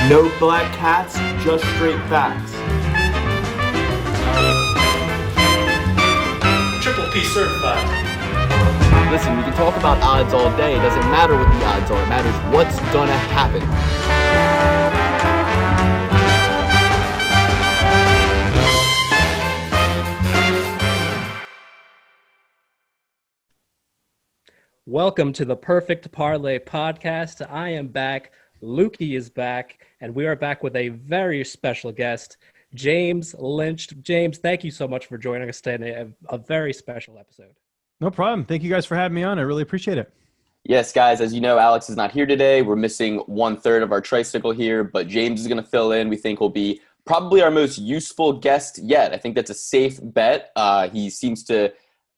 No black cats, just straight facts. Triple P certified. Listen, we can talk about odds all day. It doesn't matter what the odds are. It matters what's gonna happen. Welcome to the Perfect Parlay podcast. I am back. Lukey is back, and we are back with a very special guest, James Lynch. James, thank you so much for joining us today. A very special episode. No problem. Thank you guys for having me on. I really appreciate it. Yes, guys, as you know, Alex is not here today. We're missing 1/3 of our tricycle here, but James is going to fill in. We think he'll be probably our most useful guest yet. I think that's a safe bet. He seems to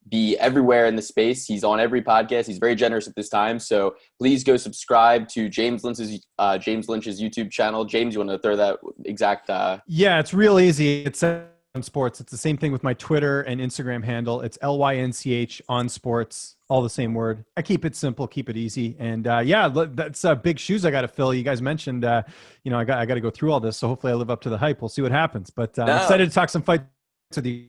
be everywhere in the space. He's on every podcast. He's very generous at this time. So please go subscribe to James Lynch's YouTube channel. James, you want to throw that exact? Yeah, it's real easy. It's on sports. It's the same thing with my Twitter and Instagram handle. It's LYNCH on sports, all the same word. I keep it simple, keep it easy. And yeah, that's big shoes I got to fill. You guys mentioned, I got to go through all this. So hopefully I live up to the hype. We'll see what happens. But I'm excited to talk some fights with you.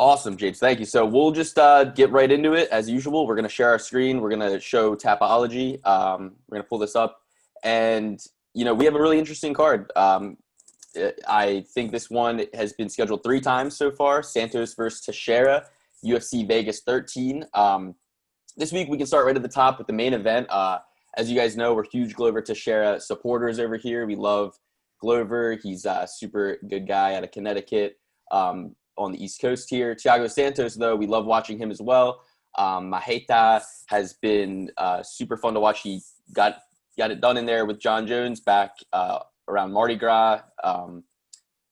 Awesome, James. Thank you. So we'll just get right into it. As usual, we're going to share our screen. We're going to show Tapology. We're going to pull this up. And, we have a really interesting card. I think this one has been scheduled 3 times so far. Santos versus Teixeira, UFC Vegas 13. This week, we can start right at the top with the main event. As you guys know, we're huge Glover Teixeira supporters over here. We love Glover. He's a super good guy out of Connecticut. On the East Coast here. Thiago Santos, though, we love watching him as well. Maheta has been super fun to watch. He got it done in there with John Jones back around Mardi Gras a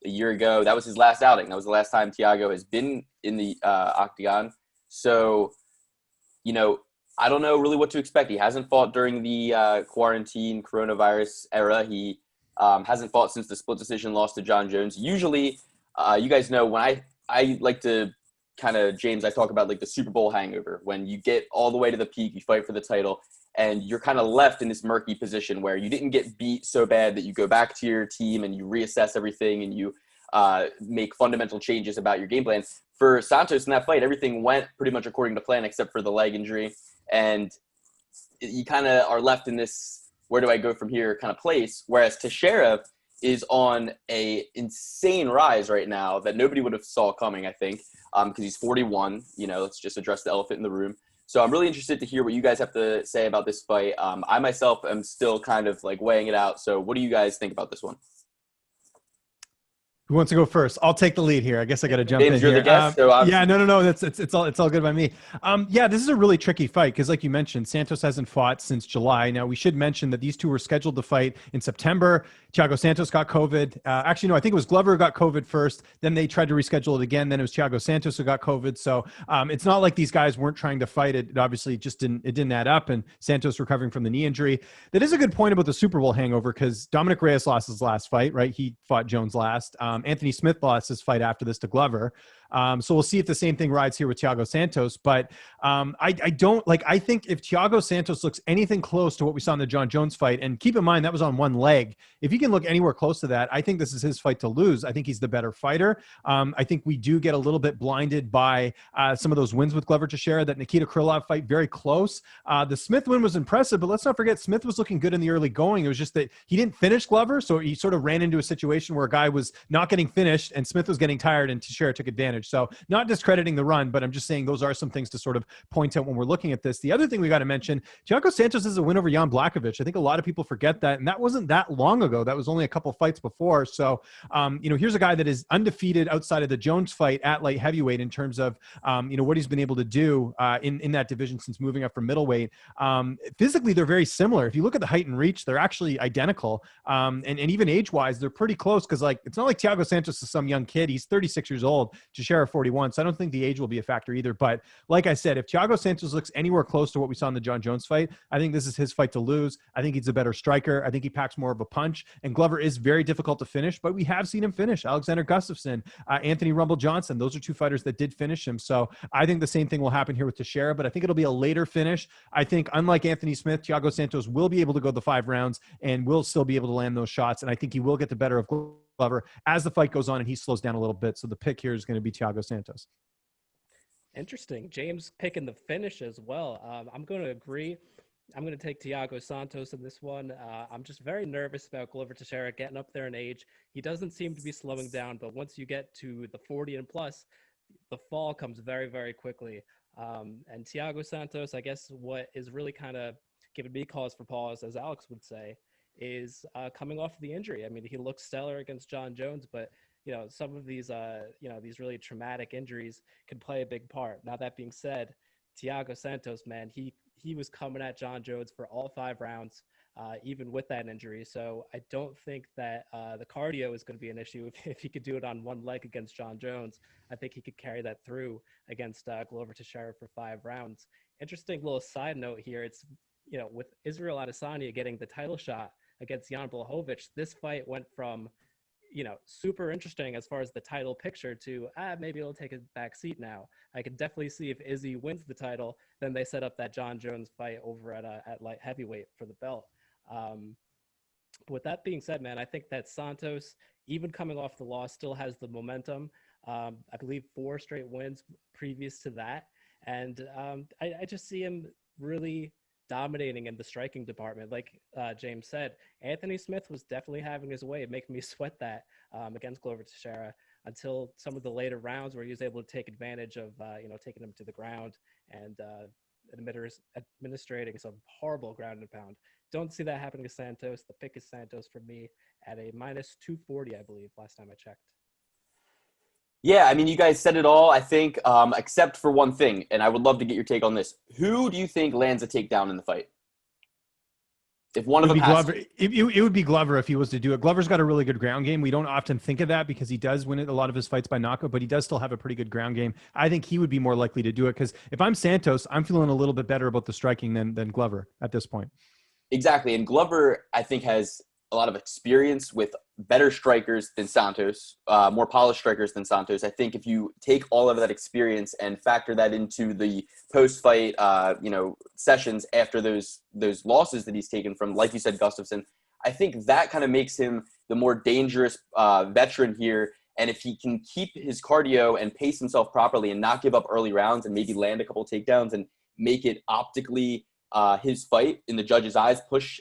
year ago. That was his last outing. That was the last time Thiago has been in the octagon. So, I don't know really what to expect. He hasn't fought during the quarantine coronavirus era. He hasn't fought since the split decision loss to John Jones. Usually, you guys know when I like to kind of, James, I talk about like the Super Bowl hangover. When you get all the way to the peak, you fight for the title, and you're kind of left in this murky position where you didn't get beat so bad that you go back to your team and you reassess everything and you make fundamental changes about your game plan. For Santos in that fight, everything went pretty much according to plan except for the leg injury. And you kind of are left in this, where do I go from here kind of place. Whereas Teixeira is on a insane rise right now that nobody would have saw coming, I think, because he's 41. Let's just address the elephant in the room. So I'm really interested to hear what you guys have to say about this fight. I myself am still kind of like weighing it out. So what do you guys think about this one? Who wants to go first? I'll take the lead here. I guess I got to jump James, in you're here. the guest, yeah, no. It's all good by me. Yeah, this is a really tricky fight because, like you mentioned, Santos hasn't fought since July. Now, we should mention that these two were scheduled to fight in September. Thiago Santos got COVID. Actually, no, I think it was Glover who got COVID first. Then they tried to reschedule it again. Then it was Thiago Santos who got COVID. So it's not like these guys weren't trying to fight. It obviously just didn't add up. And Santos recovering from the knee injury. That is a good point about the Super Bowl hangover because Dominic Reyes lost his last fight, right? He fought Jones last. Anthony Smith lost his fight after this to Glover. So we'll see if the same thing rides here with Thiago Santos. But I think if Thiago Santos looks anything close to what we saw in the John Jones fight, and keep in mind that was on one leg, if he can look anywhere close to that, I think this is his fight to lose. I think he's the better fighter. I think we do get a little bit blinded by some of those wins with Glover Teixeira. That Nikita Krylov fight, very close. The Smith win was impressive, but let's not forget Smith was looking good in the early going. It was just that he didn't finish Glover, so he sort of ran into a situation where a guy was not getting finished and Smith was getting tired and Teixeira took advantage. So not discrediting the run, but I'm just saying those are some things to sort of point out when we're looking at this. The other thing we got to mention, Thiago Santos is a win over Jan Blachowicz. I think a lot of people forget that, and that wasn't that long ago. That was only a couple fights before. So, here's a guy that is undefeated outside of the Jones fight at light heavyweight in terms of, what he's been able to do in that division since moving up from middleweight. Physically, they're very similar. If you look at the height and reach, they're actually identical. And even age-wise, they're pretty close because, like, it's not like Thiago Thiago Santos is some young kid. He's 36 years old, Teixeira 41. So I don't think the age will be a factor either. But like I said, if Thiago Santos looks anywhere close to what we saw in the John Jones fight, I think this is his fight to lose. I think he's a better striker. I think he packs more of a punch. And Glover is very difficult to finish, but we have seen him finish. Alexander Gustafsson, Anthony Rumble Johnson, those are two fighters that did finish him. So I think the same thing will happen here with Teixeira, but I think it'll be a later finish. I think unlike Anthony Smith, Thiago Santos will be able to go the 5 rounds and will still be able to land those shots. And I think he will get the better of Glover as the fight goes on and he slows down a little bit. So the pick here is going to be Thiago Santos. Interesting. James picking the finish as well. I'm going to agree. I'm going to take Thiago Santos in this one. I'm just very nervous about Glover Teixeira getting up there in age. He doesn't seem to be slowing down, but once you get to the 40 and plus, the fall comes very, very quickly. And Thiago Santos, I guess what is really kind of giving me cause for pause, as Alex would say, is coming off the injury. I mean, he looks stellar against John Jones, but some of these, these really traumatic injuries can play a big part. Now, that being said, Thiago Santos, man, he was coming at John Jones for all 5 rounds, even with that injury. So I don't think that the cardio is going to be an issue. If he could do it on one leg against John Jones, I think he could carry that through against Glover Teixeira for 5 rounds. Interesting little side note here. It's, with Israel Adesanya getting the title shot against Jan Blachowicz, this fight went from super interesting as far as the title picture to maybe it'll take a back seat now. I could definitely see if Izzy wins the title, then they set up that John Jones fight over at light heavyweight for the belt. But with that being said, man, I think that Santos, even coming off the loss, still has the momentum. I believe 4 straight wins previous to that. And I just see him really dominating in the striking department. Like James said, Anthony Smith was definitely having his way, making me sweat that against Glover Teixeira until some of the later rounds where he was able to take advantage of, taking him to the ground and administrating some horrible ground and pound. Don't see that happening to Santos. The pick is Santos for me at a minus 240, I believe, last time I checked. Yeah, I mean, you guys said it all, I think, except for one thing, and I would love to get your take on this. Who do you think lands a takedown in the fight? If one of them has Glover, it would be Glover if he was to do it. Glover's got a really good ground game. We don't often think of that because he does win a lot of his fights by knockout, but he does still have a pretty good ground game. I think he would be more likely to do it because if I'm Santos, I'm feeling a little bit better about the striking than Glover at this point. Exactly, and Glover, I think, has a lot of experience with better strikers than Santos, more polished strikers than Santos. I think if you take all of that experience and factor that into the post-fight, sessions after those losses that he's taken from, like you said, Gustafsson, I think that kind of makes him the more dangerous veteran here. And if he can keep his cardio and pace himself properly and not give up early rounds and maybe land a couple of takedowns and make it optically his fight in the judge's eyes, push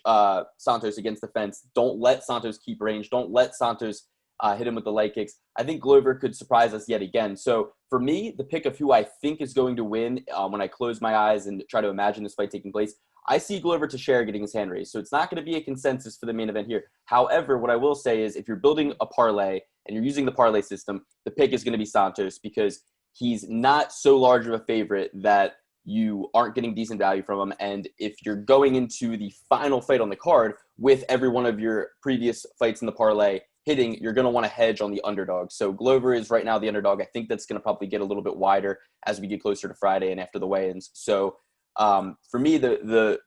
Santos against the fence. Don't let Santos keep range. Don't let Santos hit him with the leg kicks. I think Glover could surprise us yet again. So for me, the pick of who I think is going to win when I close my eyes and try to imagine this fight taking place, I see Glover Teixeira getting his hand raised. So it's not going to be a consensus for the main event here. However, what I will say is if you're building a parlay and you're using the parlay system, the pick is going to be Santos because he's not so large of a favorite that you aren't getting decent value from him. And if you're going into the final fight on the card with every one of your previous fights in the parlay hitting, you're going to want to hedge on the underdog. So Glover is right now the underdog. I think that's going to probably get a little bit wider as we get closer to Friday and after the weigh-ins. So for me,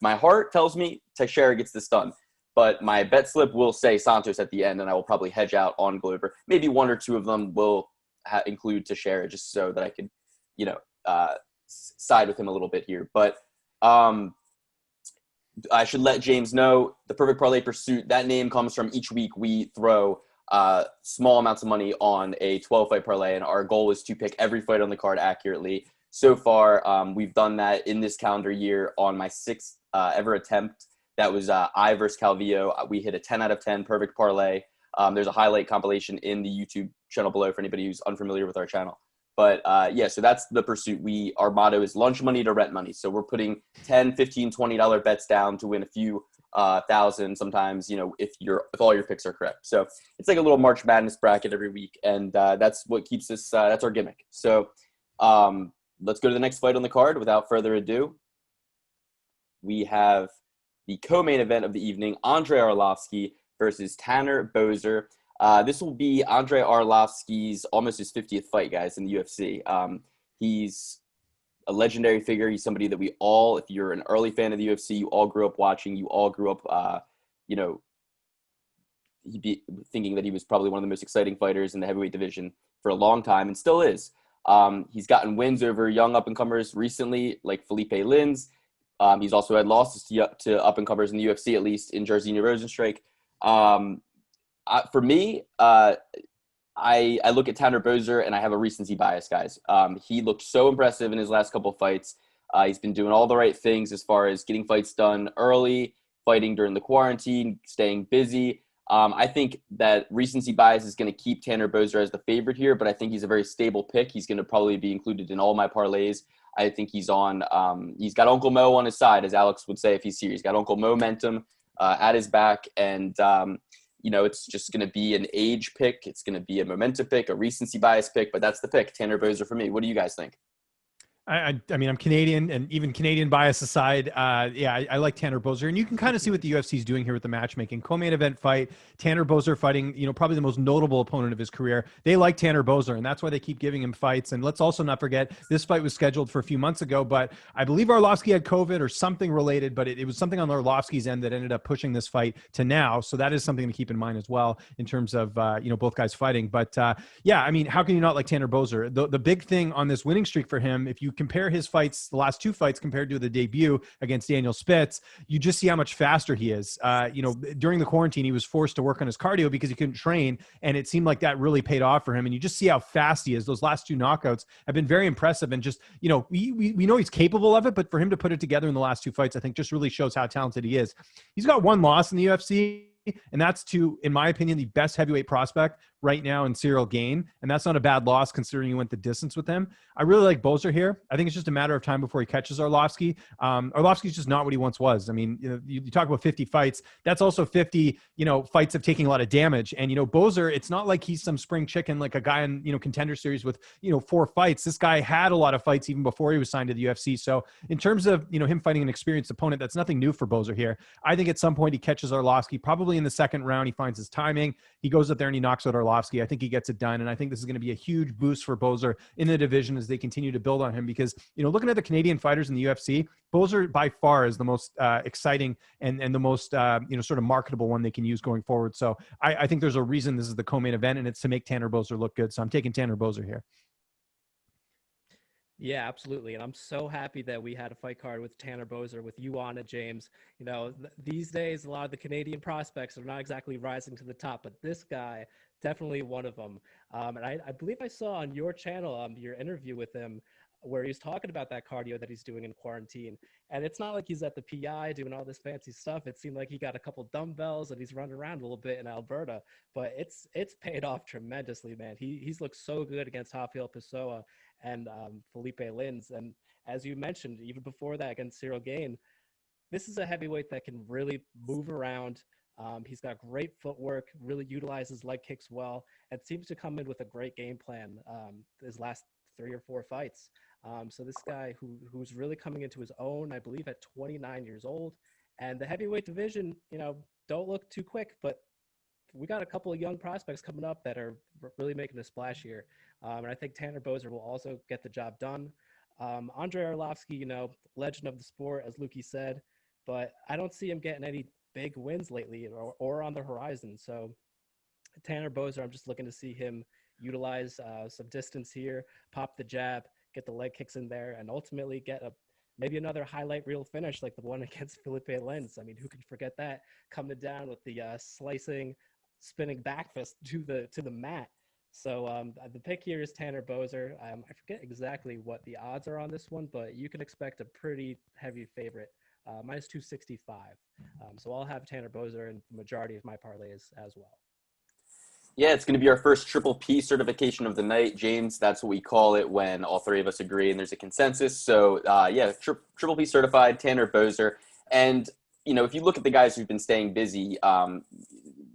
my heart tells me Teixeira gets this done. But my bet slip will say Santos at the end, and I will probably hedge out on Glover. Maybe one or two of them will include Teixeira just so that I can, side with him a little bit here. But I should let James know the Perfect Parlay Pursuit, that name comes from each week we throw small amounts of money on a 12-fight parlay, and our goal is to pick every fight on the card accurately. So far, we've done that in this calendar year on my 6th ever attempt. That was I versus Calvillo. We hit a 10 out of 10 perfect parlay. There's a highlight compilation in the YouTube channel below for anybody who's unfamiliar with our channel. But so that's the pursuit. Our motto is lunch money to rent money. So we're putting $10, $15, $20 bets down to win a few thousand sometimes, if all your picks are correct. So it's like a little March Madness bracket every week. And that's what keeps us, that's our gimmick. So let's go to the next fight on the card. Without further ado, we have the co-main event of the evening, Andrei Arlovski versus Tanner Boser. This will be Andrei Arlovski's almost his 50th fight, guys, in the UFC. He's a legendary figure. He's somebody that we all, if you're an early fan of the UFC, you all grew up watching. You all grew up, thinking that he was probably one of the most exciting fighters in the heavyweight division for a long time, and still is. He's gotten wins over young up-and-comers recently, like Felipe Lins. He's also had losses to up-and-comers in the UFC, at least in Jairzinho Rozenstruik. For me, I look at Tanner Boser and I have a recency bias, guys. He looked so impressive in his last couple of fights. He's been doing all the right things as far as getting fights done early, fighting during the quarantine, staying busy. I think that recency bias is going to keep Tanner Boser as the favorite here, but I think he's a very stable pick. He's going to probably be included in all my parlays. I think he's got Uncle Mo on his side, as Alex would say if he's serious. He's got Uncle Momentum at his back, and it's just going to be an age pick. It's going to be a momentum pick, a recency bias pick, but that's the pick. Tanner Boser for me. What do you guys think? I mean, I'm Canadian, and even Canadian bias aside, I like Tanner Boser, and you can kind of see what the UFC is doing here with the matchmaking. Co-main event fight, Tanner Boser fighting, probably the most notable opponent of his career. They like Tanner Boser, and that's why they keep giving him fights. And let's also not forget, this fight was scheduled for a few months ago, but I believe Arlovski had COVID or something related, but it was something on Arlovski's end that ended up pushing this fight to now. So that is something to keep in mind as well in terms of, both guys fighting. But I mean, how can you not like Tanner Boser? The big thing on this winning streak for him, if you compare his fights, the last two fights compared to the debut against Daniel Spitz, you just see how much faster he is. During the quarantine, he was forced to work on his cardio because he couldn't train, and it seemed like that really paid off for him. And you just see how fast he is. Those last two knockouts have been very impressive, and just, we know he's capable of it, but for him to put it together in the last two fights, I think just really shows how talented he is. He's got one loss in the UFC, and that's to, in my opinion, the best heavyweight prospect right now in Cyril Gane. And that's not a bad loss considering you went the distance with him. I really like Boser here. I think it's just a matter of time before he catches Arlovski. Arlovski's just not what he once was. I mean, you talk about 50 fights. That's also 50, fights of taking a lot of damage. And, Boser, it's not like he's some spring chicken, like a guy in, contender series with, 4 fights. This guy had a lot of fights even before he was signed to the UFC. So in terms of, him fighting an experienced opponent, that's nothing new for Boser here. I think at some point he catches Arlovski, probably in the second round. He finds his timing. He goes up there and he knocks out Arlovski. I think he gets it done. And I think this is going to be a huge boost for Boser in the division as they continue to build on him, because, looking at the Canadian fighters in the UFC, Boser by far is the most exciting and the most, sort of marketable one they can use going forward. So I think there's a reason this is the co-main event, and it's to make Tanner Boser look good. So I'm taking Tanner Boser here. Yeah, absolutely. And I'm so happy that we had a fight card with Tanner Boser, with you on it, James. These days, a lot of the Canadian prospects are not exactly rising to the top, but this guy, definitely one of them. And I believe I saw on your channel, your interview with him, where he's talking about that cardio that he's doing in quarantine. And it's not like he's at the PI doing all this fancy stuff. It seemed like he got a couple dumbbells and he's running around a little bit in Alberta, but it's paid off tremendously, man. He's looked so good against Rafael Pessoa and Felipe Lins. And as you mentioned, even before that against Cyril Gane, this is a heavyweight that can really move around. He's got great footwork, really utilizes leg kicks well, and seems to come in with a great game plan his last 3 or 4 fights. So this guy who's really coming into his own, I believe at 29 years old. And the heavyweight division, don't look too quick, but we got a couple of young prospects coming up that are really making a splash here. And I think Tanner Boser will also get the job done. Andrei Arlovski, legend of the sport, as Lukey said, but I don't see him getting any big wins lately or on the horizon. So Tanner Boser, I'm just looking to see him utilize some distance here, pop the jab, get the leg kicks in there, and ultimately get maybe another highlight reel finish like the one against Felipe Lins. I mean, who can forget that? Coming down with the slicing, spinning back fist to the mat. So the pick here is Tanner Boser. I forget exactly what the odds are on this one, but you can expect a pretty heavy favorite, minus 265. So I'll have Tanner Boser in the majority of my parlays as well. Yeah, it's going to be our first triple P certification of the night, James. That's what we call it when all three of us agree and there's a consensus. So, triple P certified, Tanner Boser. And, if you look at the guys who've been staying busy,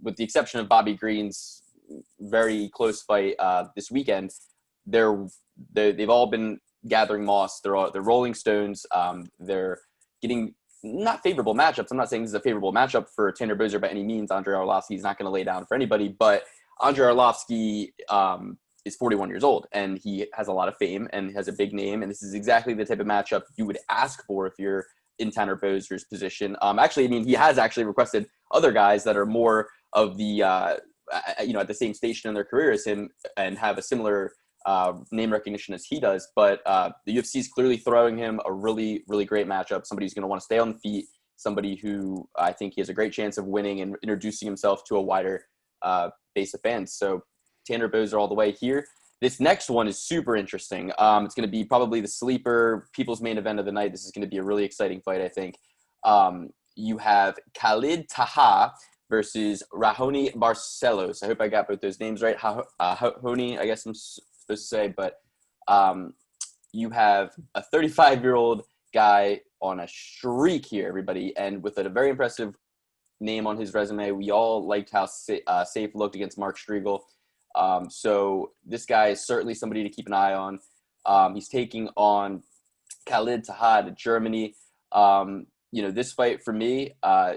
with the exception of Bobby Green's very close fight this weekend, they've all been gathering moss. They're rolling stones. They're getting not favorable matchups. I'm not saying this is a favorable matchup for Tanner Boser by any means. Andrei Arlovski is not going to lay down for anybody, but Andrei Arlovski is 41 years old, and he has a lot of fame and has a big name, and this is exactly the type of matchup you would ask for if you're in Tanner Boser's position. Actually, I mean, he has actually requested other guys that are more of the, at the same station in their career as him and have a similar name recognition as he does. But the UFC is clearly throwing him a really, really great matchup. Somebody who's going to want to stay on the feet, somebody who I think he has a great chance of winning and introducing himself to a wider base of fans. So Tanner Boser all the way here. This next one is super interesting. It's going to be probably the sleeper, people's main event of the night. This is going to be a really exciting fight, I think. You have Khalid Taha versus Raoni Barcelos. I hope I got both those names right. Raoni, I guess I'm supposed to say. But you have a 35-year-old guy on a streak here, everybody, and with a very impressive name on his resume. We all liked how safe looked against Mark Striegel. So this guy is certainly somebody to keep an eye on. He's taking on Khalid Taha of Germany. This fight for me,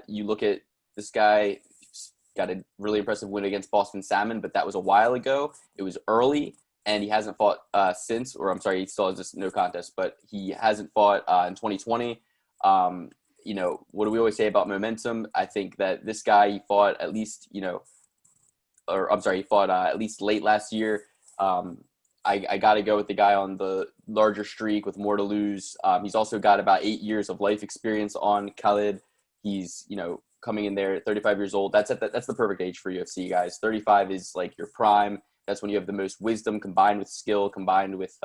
you look at this guy, got a really impressive win against Boston Salmon, but that was a while ago. It was early, and he hasn't fought since, or I'm sorry, he still has this no contest, but he hasn't fought in 2020. What do we always say about momentum? I think that this guy, he fought at least, he fought at least late last year. I got to go with the guy on the larger streak with more to lose. He's also got about 8 years of life experience on Khalid. He's, coming in there at 35 years old. That's the perfect age for UFC, guys. 35 is like your prime. That's when you have the most wisdom combined with skill, combined with,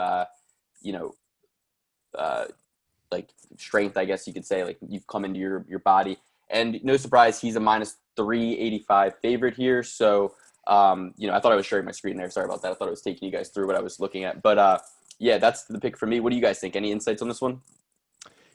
like strength, I guess you could say. Like you've come into your body. And no surprise, he's a minus 385 favorite here. So, I thought I was sharing my screen there. Sorry about that. I thought I was taking you guys through what I was looking at. But, that's the pick for me. What do you guys think? Any insights on this one?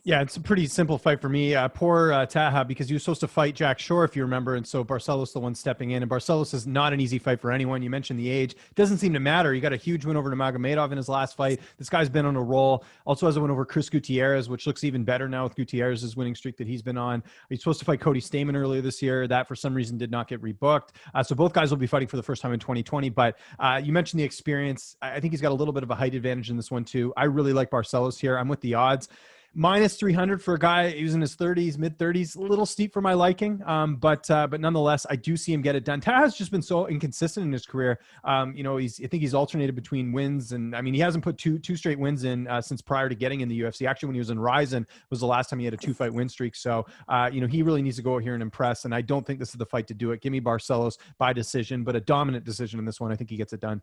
Yeah, it's a pretty simple fight for me. Poor Taha, because he was supposed to fight Jack Shore, if you remember, and so Barcelos the one stepping in. And Barcelos is not an easy fight for anyone. You mentioned the age. Doesn't seem to matter. He got a huge win over Nurmagomedov in his last fight. This guy's been on a roll. Also has a win over Chris Gutierrez, which looks even better now with Gutierrez's winning streak that he's been on. He's supposed to fight Cody Stamann earlier this year. That, for some reason, did not get rebooked. So both guys will be fighting for the first time in 2020. But you mentioned the experience. I think he's got a little bit of a height advantage in this one, too. I really like Barcelos here. I'm with the odds. Minus 300 for a guy who's in his 30s, mid 30s, a little steep for my liking. But nonetheless, I do see him get it done. Taha has just been so inconsistent in his career. I think he's alternated between wins, and I mean, he hasn't put two straight wins in since prior to getting in the UFC. Actually, when he was in Ryzen was the last time he had a 2-fight win streak. So, he really needs to go out here and impress. And I don't think this is the fight to do it. Give me Barcelos by decision, but a dominant decision in this one. I think he gets it done.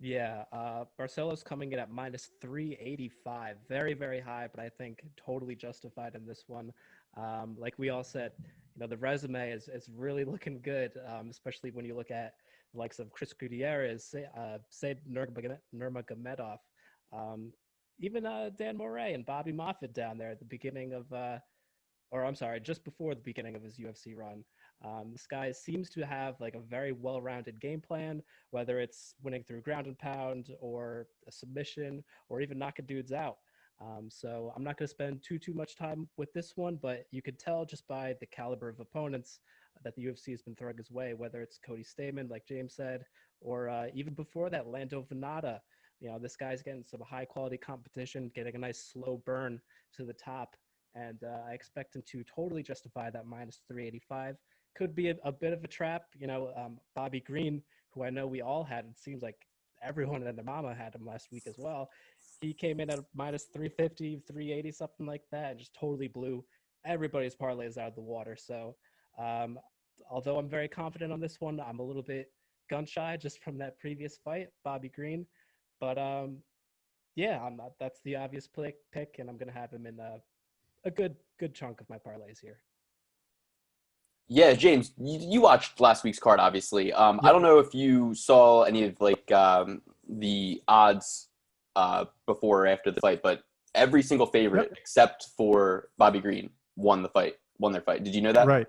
Yeah, Barcelos coming in at minus 385. Very, very high, but I think totally justified in this one. Like we all said, the resume is really looking good, especially when you look at the likes of Chris Gutierrez, Said Nurmagomedov, even Dan Moret and Bobby Moffitt down there at the beginning of, just before the beginning of his UFC run. This guy seems to have like a very well-rounded game plan, whether it's winning through ground and pound or a submission or even knocking dudes out. So I'm not going to spend too much time with this one, but you could tell just by the caliber of opponents that the UFC has been throwing his way, whether it's Cody Stamann, like James said, or even before that, Lando Venata. This guy's getting some high-quality competition, getting a nice slow burn to the top, and I expect him to totally justify that minus 385. Could be a bit of a trap. Bobby Green, who I know we all had, it seems like everyone and their mama had him last week as well. He came in at minus 350, 380, something like that, and just totally blew everybody's parlays out of the water. So although I'm very confident on this one, I'm a little bit gun shy just from that previous fight, Bobby Green. But that's the obvious pick, and I'm going to have him in a good chunk of my parlays here. Yeah, James, you watched last week's card, obviously. I don't know if you saw any of the odds before or after the fight, but every single favorite except for Bobby Green won their fight. Did you know that? Right.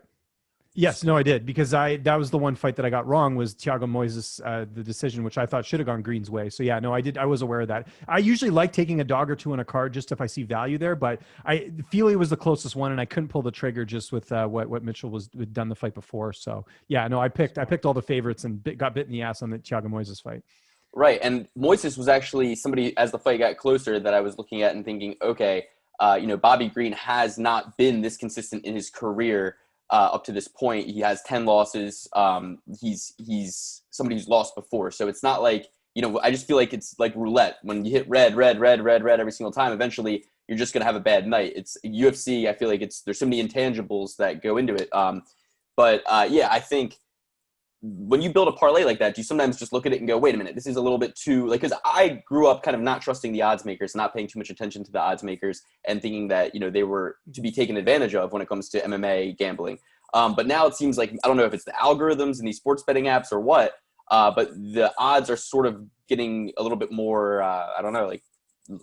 Yes, no, I did, because that was the one fight that I got wrong, was Thiago Moises, the decision, which I thought should have gone Green's way. So yeah, no, I was aware of that. I usually like taking a dog or two on a card just if I see value there, but I feel he was the closest one, and I couldn't pull the trigger just with what Mitchell had done the fight before. So yeah, no, I picked all the favorites and got bit in the ass on the Thiago Moises fight. Right, and Moises was actually somebody, as the fight got closer, that I was looking at and thinking, okay, Bobby Green has not been this consistent in his career up to this point. He has 10 losses. He's somebody who's lost before. So it's not like, I just feel like it's like roulette. When you hit red every single time, eventually you're just going to have a bad night. It's UFC. I feel like there's so many intangibles that go into it. I think when you build a parlay like that, you sometimes just look at it and go, wait a minute, this is a little bit too, like, because I grew up kind of not trusting the odds makers, not paying too much attention to the odds makers, and thinking that, they were to be taken advantage of when it comes to MMA gambling. But now it seems like, I don't know if it's the algorithms and these sports betting apps or what, but the odds are sort of getting a little bit more, I don't know, like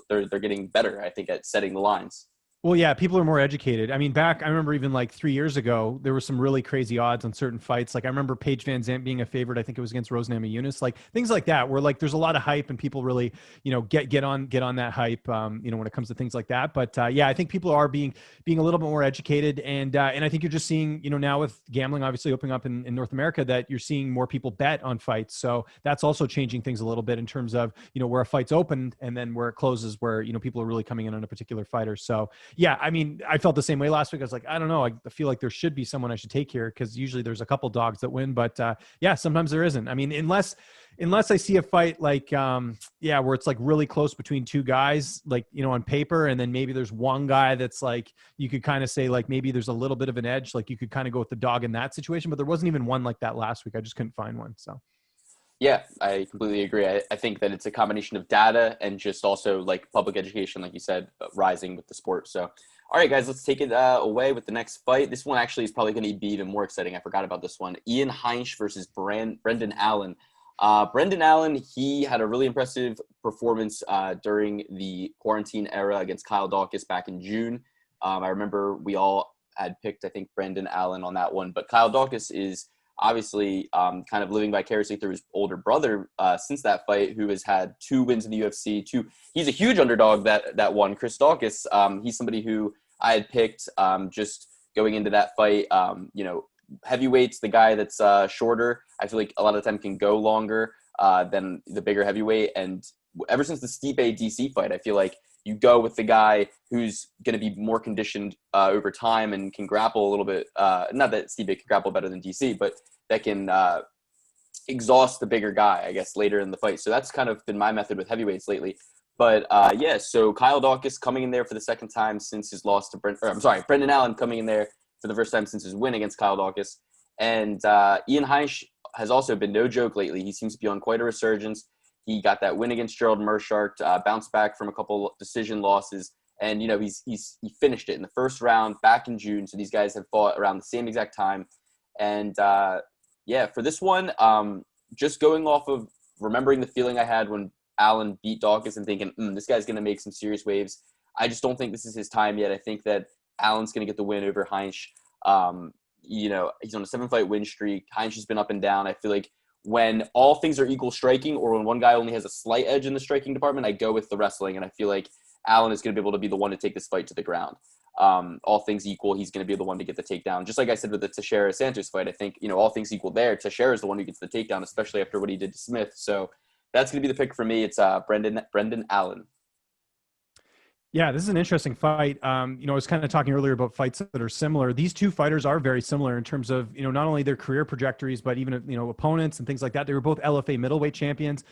they're getting better, I think, at setting the lines. Well, yeah, people are more educated. I mean, I remember even like 3 years ago, there were some really crazy odds on certain fights. Like I remember Paige Van Zandt being a favorite. I think it was against Rose Namajunas, like things like that, where like there's a lot of hype and people really, get on that hype, when it comes to things like that. But I think people are being a little bit more educated. And I think you're just seeing, now with gambling obviously opening up in North America, that you're seeing more people bet on fights. So that's also changing things a little bit in terms of, where a fight's opened and then where it closes, where, people are really coming in on a particular fighter. So yeah, I mean, I felt the same way last week. I was like, I don't know. I feel like there should be someone I should take here, because usually there's a couple dogs that win, but sometimes there isn't. I mean, unless I see a fight like, where it's like really close between two guys, like, on paper, and then maybe there's one guy that's like, you could kind of say like, maybe there's a little bit of an edge. Like you could kind of go with the dog in that situation, but there wasn't even one like that last week. I just couldn't find one. So. Yeah, I completely agree. I think that it's a combination of data and just also like public education, like you said, rising with the sport. So, all right, guys, let's take it away with the next fight. This one actually is probably going to be even more exciting. I forgot about this one. Ian Heinisch versus Brendan Allen. Brendan Allen, he had a really impressive performance during the quarantine era against Kyle Dawkins back in June. I remember we all had picked, I think, Brendan Allen on that one. But Kyle Dawkins is obviously kind of living vicariously through his older brother since that fight, who has had 2 wins in the UFC. He's a huge underdog that won. Chris Dawkins, he's somebody who I had picked just going into that fight. Heavyweight's the guy that's shorter. I feel like a lot of the time can go longer than the bigger heavyweight. And ever since the Stipe DC fight, I feel like you go with the guy who's going to be more conditioned over time and can grapple a little bit. Not that Stipe can grapple better than DC, but that can exhaust the bigger guy, I guess, later in the fight. So that's kind of been my method with heavyweights lately. But so Kyle Dawkins coming in there for the second time since his loss to Brendan Allen coming in there for the first time since his win against Kyle Dawkins. And Ian Heinisch has also been no joke lately. He seems to be on quite a resurgence. He got that win against Gerald Meerschaert, bounced back from a couple decision losses, and he finished it in the first round back in June. So these guys have fought around the same exact time, and for this one, just going off of remembering the feeling I had when Allen beat Dawkins and thinking, this guy's going to make some serious waves. I just don't think this is his time yet. I think that Allen's going to get the win over Heinisch. He's on a 7-fight win streak. Heinisch has been up and down. I feel like when all things are equal striking, or when one guy only has a slight edge in the striking department, I go with the wrestling, and I feel like Allen is going to be able to be the one to take this fight to the ground. All things equal, he's going to be the one to get the takedown. Just like I said with the Teixeira Santos fight, I think, all things equal there, Teixeira is the one who gets the takedown, especially after what he did to Smith. So that's going to be the pick for me. It's Brendan Allen. Yeah, this is an interesting fight. I was kind of talking earlier about fights that are similar. These two fighters are very similar in terms of, not only their career trajectories, but even, opponents and things like that. They were both LFA middleweight champions.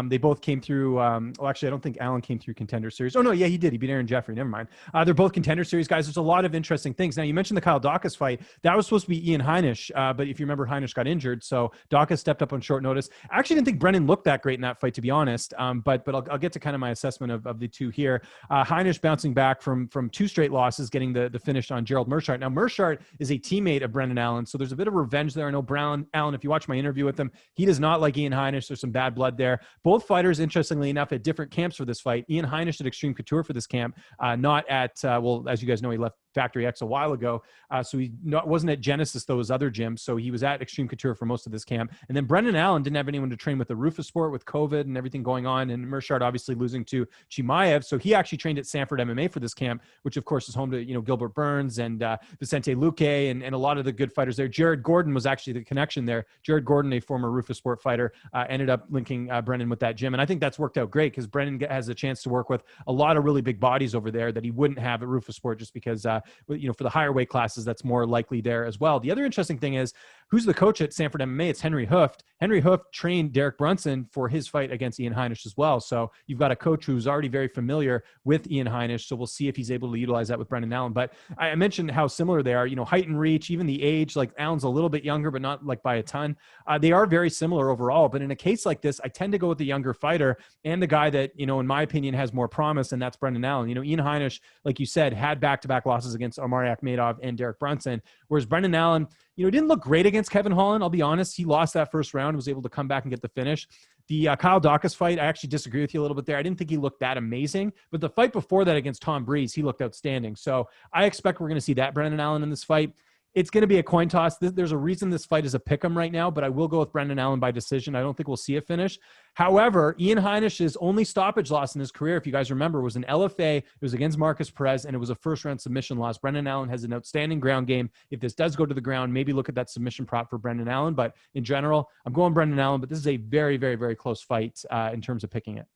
They both came through, actually, I don't think Allen came through Contender Series. Oh, no, yeah, he did. He beat Aaron Jeffrey. Never mind. They're both Contender Series guys. There's a lot of interesting things. Now, you mentioned the Kyle Dawkins fight. That was supposed to be Ian Heinisch, but if you remember, Heinisch got injured, so Dawkins stepped up on short notice. I actually didn't think Brennan looked that great in that fight, to be honest, but I'll get to kind of my assessment of the two here. Heinisch bouncing back from 2 straight losses, getting the finish on Gerald Meerschaert. Now, Meerschaert is a teammate of Brendan Allen, so there's a bit of revenge there. I know Allen, if you watch my interview with him, he does not like Ian Heinisch. There's some bad blood there. Both fighters, interestingly enough, at different camps for this fight. Ian Heinisch at Extreme Couture for this camp, not at, as you guys know, he left Factory X a while ago. So he wasn't at Genesis, those other gyms. So he was at Extreme Couture for most of this camp. And then Brendan Allen didn't have anyone to train with the Rufus sport with COVID and everything going on. And Mershard obviously losing to Chimaev. So he actually trained at Sanford MMA for this camp, which of course is home to, Gilbert Burns and Vicente Luque and a lot of the good fighters there. Jared Gordon was actually the connection there. Jared Gordon, a former Rufus sport fighter, ended up linking Brendan with that gym. And I think that's worked out great because Brendan has a chance to work with a lot of really big bodies over there that he wouldn't have at Rufus sport just because, for the higher weight classes, that's more likely there as well. The other interesting thing is who's the coach at Sanford MMA? It's Henry Hooft. Henry Hooft trained Derek Brunson for his fight against Ian Heinisch as well. So you've got a coach who's already very familiar with Ian Heinisch. So we'll see if he's able to utilize that with Brendan Allen. But I mentioned how similar they are, height and reach, even the age, like Allen's a little bit younger, but not like by a ton. They are very similar overall. But in a case like this, I tend to go with the younger fighter and the guy that, in my opinion, has more promise, and that's Brendan Allen. Ian Heinisch, like you said, had back-to-back losses against Omari Akhmedov and Derek Brunson, whereas Brendan Allen, didn't look great against Kevin Holland. I'll be honest. He lost that first round, was able to come back and get the finish. The Kyle Dawkins fight, I actually disagree with you a little bit there. I didn't think he looked that amazing, but the fight before that against Tom Breeze, he looked outstanding. So I expect we're going to see that Brendan Allen in this fight. It's going to be a coin toss. There's a reason this fight is a pick'em right now, but I will go with Brendan Allen by decision. I don't think we'll see a finish. However, Ian Heinisch's only stoppage loss in his career, if you guys remember, was an LFA. It was against Marcus Perez, and it was a first-round submission loss. Brendan Allen has an outstanding ground game. If this does go to the ground, maybe look at that submission prop for Brendan Allen. But in general, I'm going Brendan Allen, but this is a very, very, very close fight in terms of picking it.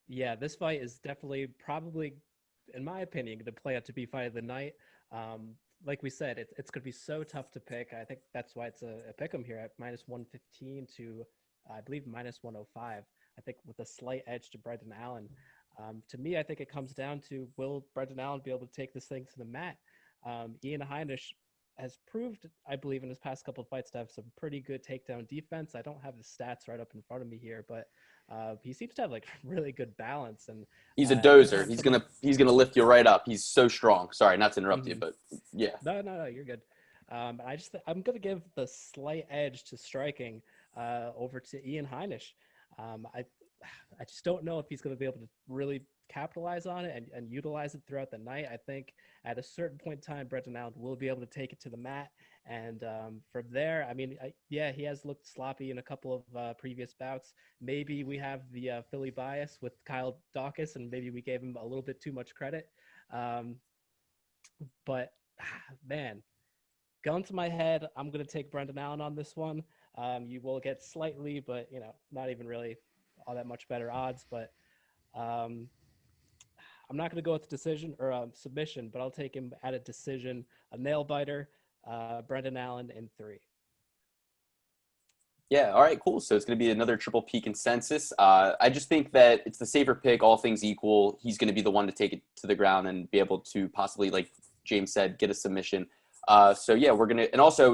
Yeah, this fight is definitely probably, in my opinion, going to play out to be fight of the night. Like we said, it's going to be so tough to pick. I think that's why it's a pick 'em here at minus 115 to, I believe, minus 105. I think with a slight edge to Brendan Allen. To me, I think it comes down to, will Brendan Allen be able to take this thing to the mat? Ian Heinisch has proved, I believe, in his past couple of fights to have some pretty good takedown defense. I don't have the stats right up in front of me here, but he seems to have like really good balance, and he's a dozer. He's gonna lift you right up. He's so strong. Sorry, not to interrupt you, but yeah. No, you're good. I'm gonna give the slight edge to striking over to Ian Heinisch. I just don't know if he's gonna be able to really capitalize on it and utilize it throughout the night. I think at a certain point in time, Brendan Allen will be able to take it to the mat. And from there, I mean, he has looked sloppy in a couple of previous bouts. Maybe we have the Philly bias with Kyle Dawkins, and maybe we gave him a little bit too much credit. But, man, gun to my head, I'm going to take Brendan Allen on this one. You will get slightly, but, not even really all that much better odds. But I'm not going to go with decision or submission, but I'll take him at a decision, a nail biter. Brendan Allen in 3. Yeah, all right, cool. So it's going to be another Triple P consensus. I just think that it's the safer pick, all things equal. He's going to be the one to take it to the ground and be able to possibly, like James said, get a submission. So, yeah, we're going to – and also,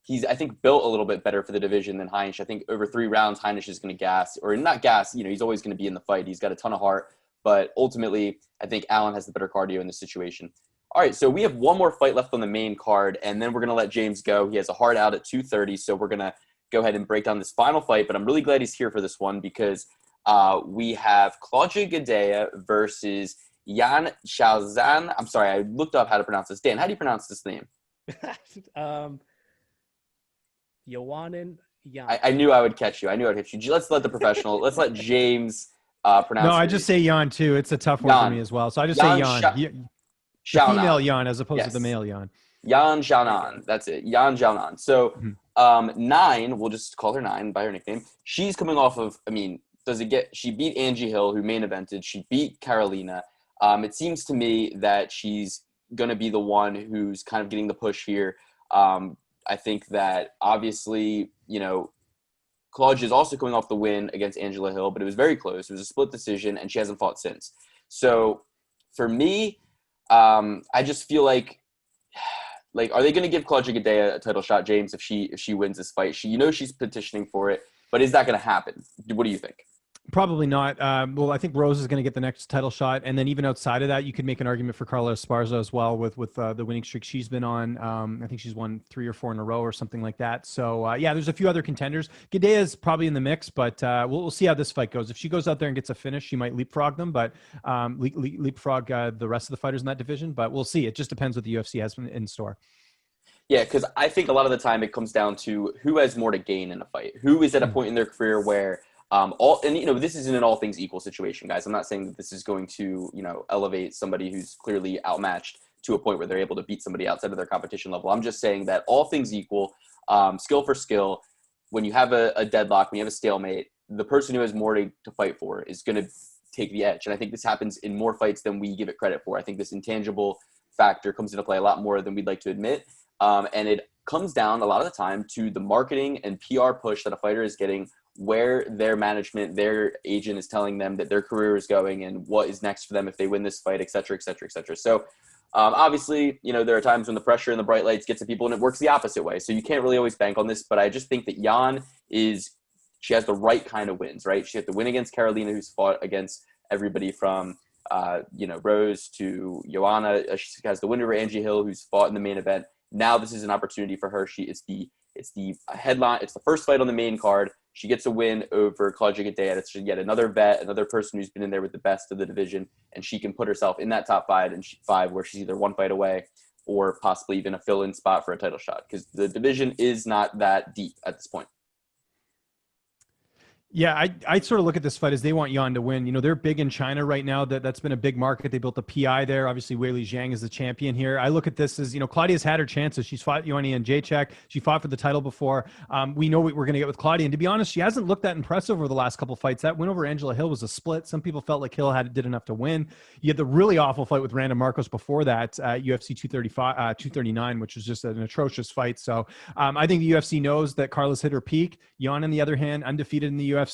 he's, I think, built a little bit better for the division than Heinisch. I think over 3 rounds, Heinisch is going to gas – or not gas, he's always going to be in the fight. He's got a ton of heart. But ultimately, I think Allen has the better cardio in this situation. All right, so we have one more fight left on the main card, and then we're going to let James go. He has a hard out at 2:30, so we're going to go ahead and break down this final fight. But I'm really glad he's here for this one because we have Cláudia Gadelha versus Jan Xiaonan. I'm sorry, I looked up how to pronounce this. Dan, how do you pronounce this name? Xiaonan. I knew I would catch you. Let's let the professional, let's let James pronounce it. No, I just say Jan, too. It's a tough one for me as well. So I just say Jan. The female Jan as opposed to the male Jan. Jan Xiaonan. That's it. Jan Xiaonan. So 9, we'll just call her 9 by her nickname. She's coming off of, she beat Angie Hill, who main evented. She beat Carolina. It seems to me that she's going to be the one who's kind of getting the push here. I think that obviously, Cláudia is also coming off the win against Angela Hill, but it was very close. It was a split decision, and she hasn't fought since. So for me, I just feel like are they going to give Cláudia Gadelha a title shot, James, if she wins this fight? She's petitioning for it, but is that going to happen? What do you think? Probably not. Well, I think Rose is going to get the next title shot, and then even outside of that, you could make an argument for Carla Esparza as well with the winning streak she's been on. I think she's won 3 or 4 in a row or something like that. So yeah, there's a few other contenders. Gadelha is probably in the mix, but we'll see how this fight goes. If she goes out there and gets a finish, she might leapfrog them, but leapfrog the rest of the fighters in that division. But we'll see. It just depends what the UFC has in store. Yeah, because I think a lot of the time it comes down to who has more to gain in a fight. Who is at a point in their career where this isn't an all things equal situation, guys. I'm not saying that this is going to, elevate somebody who's clearly outmatched to a point where they're able to beat somebody outside of their competition level. I'm just saying that all things equal, skill for skill, when you have a deadlock, when you have a stalemate, the person who has more to fight for is going to take the edge. And I think this happens in more fights than we give it credit for. I think this intangible factor comes into play a lot more than we'd like to admit. And it comes down a lot of the time to the marketing and PR push that a fighter is getting, where their management, their agent is telling them that their career is going and what is next for them if they win this fight, et cetera, et cetera, et cetera. So obviously, there are times when the pressure and the bright lights gets to people and it works the opposite way. So you can't really always bank on this, but I just think that she has the right kind of wins, right? She had to win against Carolina, who's fought against everybody from, Rose to Joanna. She has the win over Angie Hill, who's fought in the main event. Now this is an opportunity for her. It's the headline. It's the first fight on the main card. She gets a win over Cláudia Gadelha. It's yet another vet, another person who's been in there with the best of the division, and she can put herself in that top five where she's either one fight away or possibly even a fill-in spot for a title shot, because the division is not that deep at this point. Yeah, I sort of look at this fight as they want Yan to win. They're big in China right now. That's been a big market. They built a PI there. Obviously, Weili Zhang is the champion here. I look at this as, Claudia's had her chances. She's fought Ioanni and Jacek. She fought for the title before. We know what we're going to get with Cláudia. And to be honest, she hasn't looked that impressive over the last couple fights. That win over Angela Hill was a split. Some people felt like Hill did enough to win. You had the really awful fight with Randa Marcos before that, UFC 239, which was just an atrocious fight. So I think the UFC knows that Carla's hit her peak. Yan, on the other hand, undefeated in the UFC.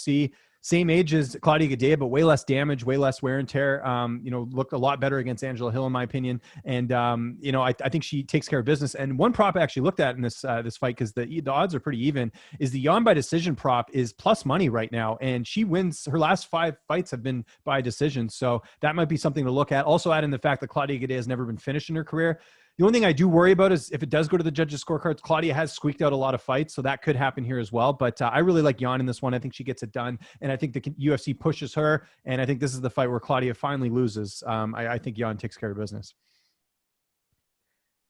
Same age as Cláudia Gadelha, but way less damage, way less wear and tear. Looked a lot better against Angela Hill, in my opinion. And, I think she takes care of business. And one prop I actually looked at in this fight, because the odds are pretty even, is the Yan by decision prop is plus money right now. And she wins. Her last 5 fights have been by decision. So that might be something to look at. Also add in the fact that Cláudia Gadelha has never been finished in her career. The only thing I do worry about is if it does go to the judges' scorecards, Cláudia has squeaked out a lot of fights, so that could happen here as well. But I really like Yan in this one. I think she gets it done, and I think the UFC pushes her, and I think this is the fight where Cláudia finally loses. I think Yan takes care of business.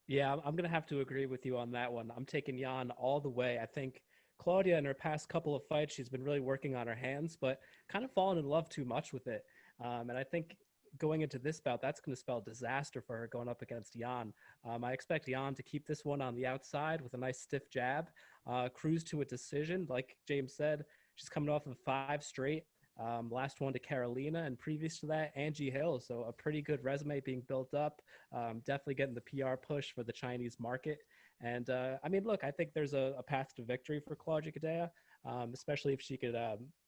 Yeah, I'm going to have to agree with you on that one. I'm taking Yan all the way. I think Cláudia, in her past couple of fights, she's been really working on her hands, but kind of fallen in love too much with it. And I think going into this bout, that's going to spell disaster for her going up against Yan. I expect Yan to keep this one on the outside with a nice stiff jab, cruise to a decision. Like James said, she's coming off of 5 straight. Last one to Carolina, and previous to that, Angie Hill. So a pretty good resume being built up. Definitely getting the PR push for the Chinese market. And look, I think there's a path to victory for Cláudia Gadelha, especially if she could,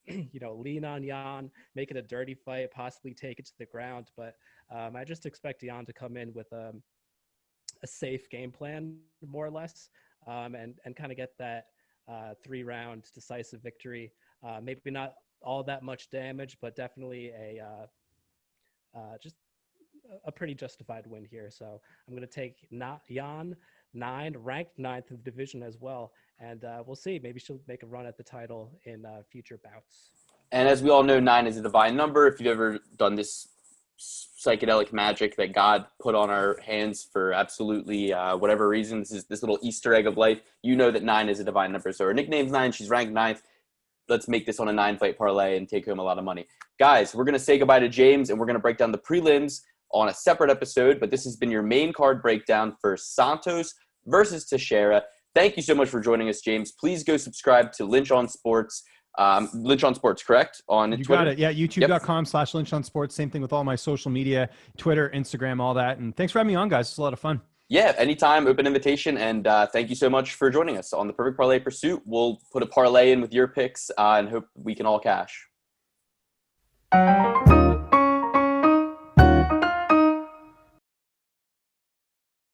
lean on Yan, make it a dirty fight, possibly take it to the ground. But I just expect Yan to come in with a safe game plan, more or less, and kind of get that 3-round decisive victory. Maybe not all that much damage, but definitely just a pretty justified win here. So I'm going to take Yan 9, ranked 9th in the division as well. And we'll see. Maybe she'll make a run at the title in future bouts. And as we all know, 9 is a divine number. If you've ever done this psychedelic magic that God put on our hands for absolutely whatever reason, this little Easter egg of life, you know that 9 is a divine number. So her nickname's 9. She's ranked 9th. Let's make this on a 9-fight parlay and take home a lot of money. Guys, we're going to say goodbye to James, and we're going to break down the prelims on a separate episode. But this has been your main card breakdown for Santos versus Teixeira. Thank you so much for joining us, James. Please go subscribe to Lynch on Sports. Lynch on Sports, correct? On you Twitter? Got it. Yeah, youtube.com/Lynch on Sports. Same thing with all my social media, Twitter, Instagram, all that. And thanks for having me on, guys. It's a lot of fun. Yeah, anytime, open invitation. And thank you so much for joining us on the Perfect Parlay Pursuit. We'll put a parlay in with your picks and hope we can all cash.